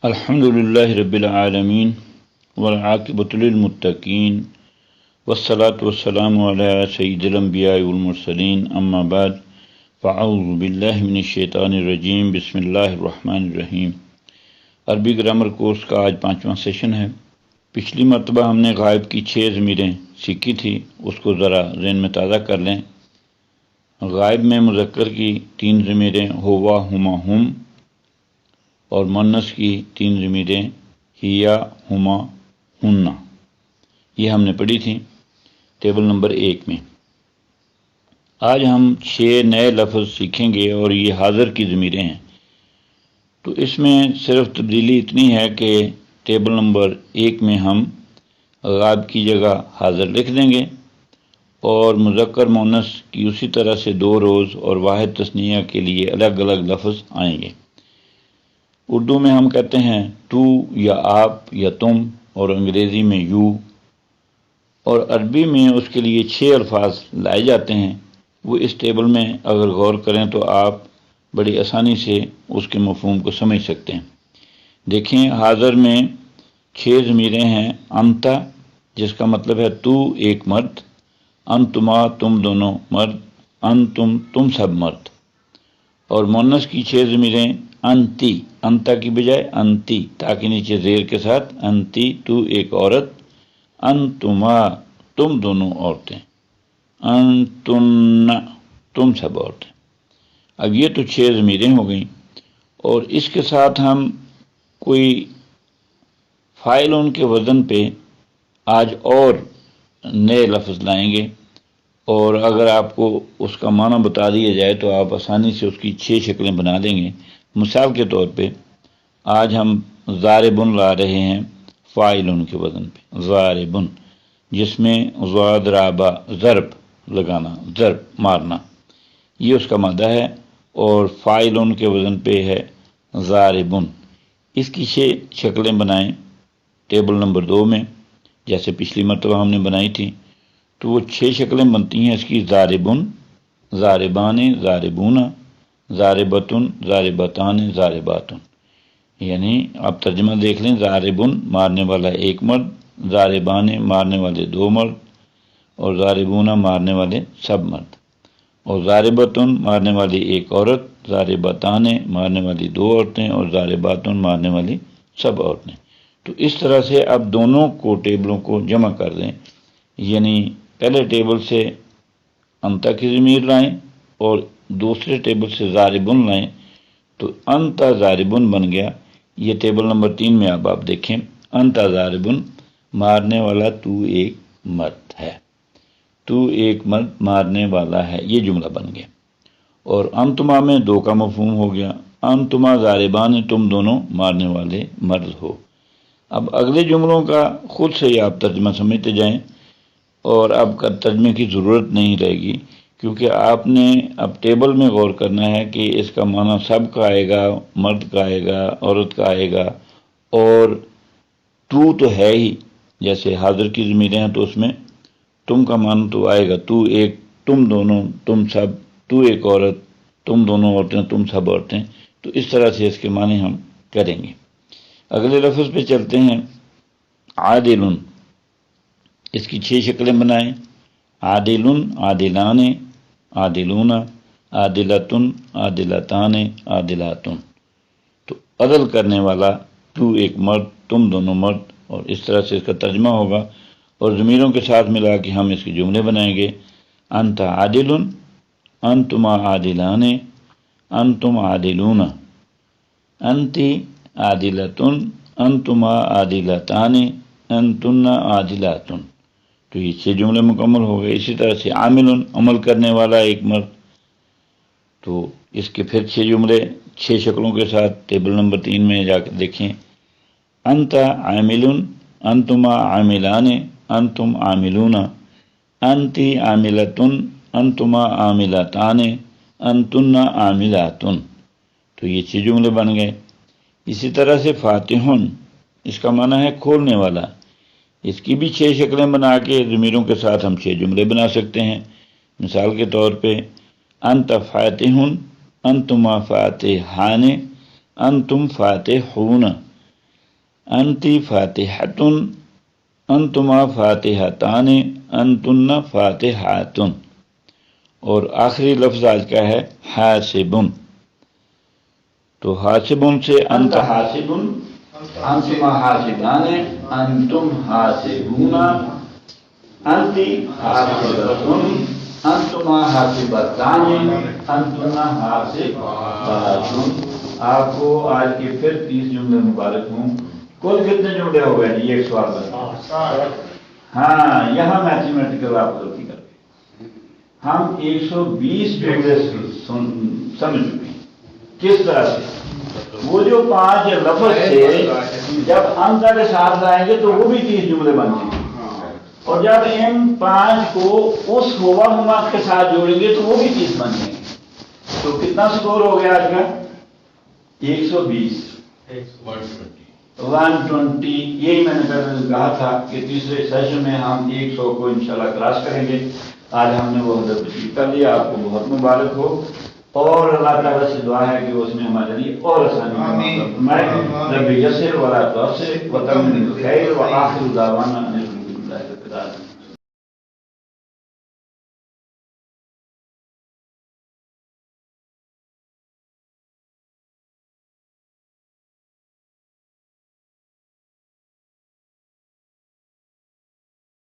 الحمد للہ رب العالمین والعاقبۃ للمتقین والصلاة والسلام علی سید الانبیاء والمرسلین اما بعد فاعوذ باللہ من الشیطان الرجیم بسم اللہ الرحمن الرحیم۔ عربی گرامر کورس کا آج 5واں سیشن ہے۔ پچھلی مرتبہ ہم نے غائب کی 6 ضمیریں سیکھی تھی، اس کو ذرا ذہن میں تازہ کر لیں۔ غائب میں مذکر کی 3 ضمیریں ہوا، ہما، ہم، اور مؤنث کی 3 ضمیریں ہیا، ہما، ہننا، یہ ہم نے پڑھی تھی ٹیبل نمبر 1 میں۔ آج ہم 6 نئے لفظ سیکھیں گے اور یہ حاضر کی ضمیریں ہیں۔ تو اس میں صرف تبدیلی اتنی ہے کہ ٹیبل نمبر 1 میں ہم غائب کی جگہ حاضر لکھ دیں گے اور مذکر مؤنث کی اسی طرح سے 2 روز اور واحد تثنیہ کے لیے الگ الگ لفظ آئیں گے۔ اردو میں ہم کہتے ہیں تو یا آپ یا تم، اور انگریزی میں یو، اور عربی میں اس کے لیے 6 الفاظ لائے جاتے ہیں۔ وہ اس ٹیبل میں اگر غور کریں تو آپ بڑی آسانی سے اس کے مفہوم کو سمجھ سکتے ہیں۔ دیکھیں، حاضر میں 6 ضمیریں ہیں۔ انتا، جس کا مطلب ہے تو ایک مرد، انتما تم دونوں مرد، انتم تم سب مرد، اور مؤنث کی 6 ضمیریں انتی، انتا کی بجائے انتی، تاکہ نیچے زیر کے ساتھ انتی تو ایک عورت، انتما تم دونوں عورتیں، انتن تم سب عورتیں۔ اب یہ تو 6 ضمیریں ہو گئیں، اور اس کے ساتھ ہم کوئی فاعل ان کے وزن پہ آج اور نئے لفظ لائیں گے، اور اگر آپ کو اس کا معنی بتا دیا جائے تو آپ آسانی سے اس کی 6 شکلیں بنا دیں گے۔ مثال کے طور پہ آج ہم ضاربن لا رہے ہیں فاعل ان کے وزن پہ، ضاربن، جس میں ضربا ضرب لگانا، ضرب مارنا، یہ اس کا مادہ ہے، اور فاعل ان کے وزن پہ ہے ضاربن۔ اس کی 6 شکلیں بنائیں ٹیبل نمبر 2 میں، جیسے پچھلی مرتبہ ہم نے بنائی تھی۔ تو وہ 6 شکلیں بنتی ہیں اس کی: ضاربن، ضاربان، ضاربون، ضاربتن، ضاربتان، ضارباتن۔ یعنی آپ ترجمہ دیکھ لیں: ضاربن مارنے والا ایک مرد، ضاربان مارنے والے 2 مرد، اور ضاربون مارنے والے سب مرد، اور ضاربتن مارنے والی ایک عورت، ضاربتان مارنے والی 2 عورتیں، اور ضارباتن مارنے والی سب عورتیں۔ تو اس طرح سے اب دونوں کو ٹیبلوں کو جمع کر دیں، یعنی پہلے ٹیبل سے انتا کی ضمیر لائیں اور دوسرے ٹیبل سے ضاربن لائیں، تو انتا ضاربن بن گیا۔ یہ ٹیبل نمبر 3 میں اب آپ دیکھیں، انتا ضاربن مارنے والا تو ایک مرد ہے، تو ایک مرد مارنے والا ہے، یہ جملہ بن گیا۔ اور انتما میں 2 کا مفہوم ہو گیا، انتما ضاربان، تم دونوں مارنے والے مرد ہو۔ اب اگلے جملوں کا خود سے ہی آپ ترجمہ سمجھتے جائیں، اور اب کا ترجمے کی ضرورت نہیں رہے گی، کیونکہ آپ نے اب ٹیبل میں غور کرنا ہے کہ اس کا معنی سب کا آئے گا، مرد کا آئے گا، عورت کا آئے گا، اور تو ہے ہی، جیسے حاضر کی ضمیریں ہیں تو اس میں تم کا معنی تو آئے گا، تو ایک، تم دونوں، تم سب، تو ایک عورت، تم دونوں عورتیں، تم سب عورتیں۔ تو اس طرح سے اس کے معنی ہم کریں گے۔ اگلے لفظ پہ چلتے ہیں، عادلن۔ اس کی 6 شکلیں بنائیں: عادلن، عادلان، عادلون، عادلتن، عادلتان، عادلاتن۔ تو عدل کرنے والا، تو ایک مرد، تم دونوں مرد، اور اس طرح سے اس کا ترجمہ ہوگا، اور ضمیروں کے ساتھ ملا کے ہم اس کے جملے بنائیں گے: انت عادلن، انتما عادلان، انتم عادلون، انتی عادلتن، انتما عادلتان، انتن عادلاتن۔ تو یہ 6 جملے مکمل ہو گئے۔ اسی طرح سے عامل، عمل کرنے والا ایک مرد، تو اس کے پھر 6 جملے 6 شکلوں کے ساتھ ٹیبل نمبر 3 میں جا کے دیکھیں: انت عامل، انتما عاملان، انتم عاملون، انتی عاملتن، انتما عاملتان، انتن عاملاتن۔ تو یہ 6 جملے بن گئے۔ اسی طرح سے فاتحن، اس کا معنی ہے کھولنے والا، اس کی بھی 6 شکلیں بنا کے ضمیروں کے ساتھ ہم 6 جملے بنا سکتے ہیں۔ مثال کے طور پہ انت فاتحن، انتما فاتحان، انتم فاتحون، انتی فاتحتن، انتما فاتحتان، انتن فاتحاتن، اور آخری لفظ آج کا ہے حاسبن۔ تو حاسبن سے انت حاسبن، انتما حاسبان، انتم حاسبون، انتی حاسبتن، انتما حاسبتان، انتن حاسباتن۔ آپ کو آج کے پھر 30 جملے مبارک ہوں۔ کل کتنے جملے ہو گئے جی؟ ایک سوال بتا۔ ہاں، یہاں میتھمیٹیکل آپ غلطی کر گئے۔ ہم 120 جملے سمجھ چکے ہیں۔ کس طرح سے؟ وہ جو 5 لفظ تھے، جب انتا کے ساتھ آئیں گے تو وہ بھی 30 جملے بن جائیں گے، اور جب ان 5 کو اس ہوا ہما کے ساتھ جوڑیں گے تو وہ بھی 30 بن جائیں گے۔ تو کتنا سکور ہو گیا آج کا؟ 120، 120۔ یہی میں نے پہلے کہا تھا کہ تیسرے سیشن میں ہم 100 کو انشاءاللہ کراس کریں گے۔ آج ہم نے وہ حضرت تشریف کر لیا، آپ کو بہت مبارک ہو، اور اللہ تعالیٰ سے دعا ہے کہ اس میں ہمارے لیے اور آسانی فرمائے۔ رب یسر ولا تعسر وتمم بالخیر، وآخر دعوانا ان الحمد للہ رب العالمین۔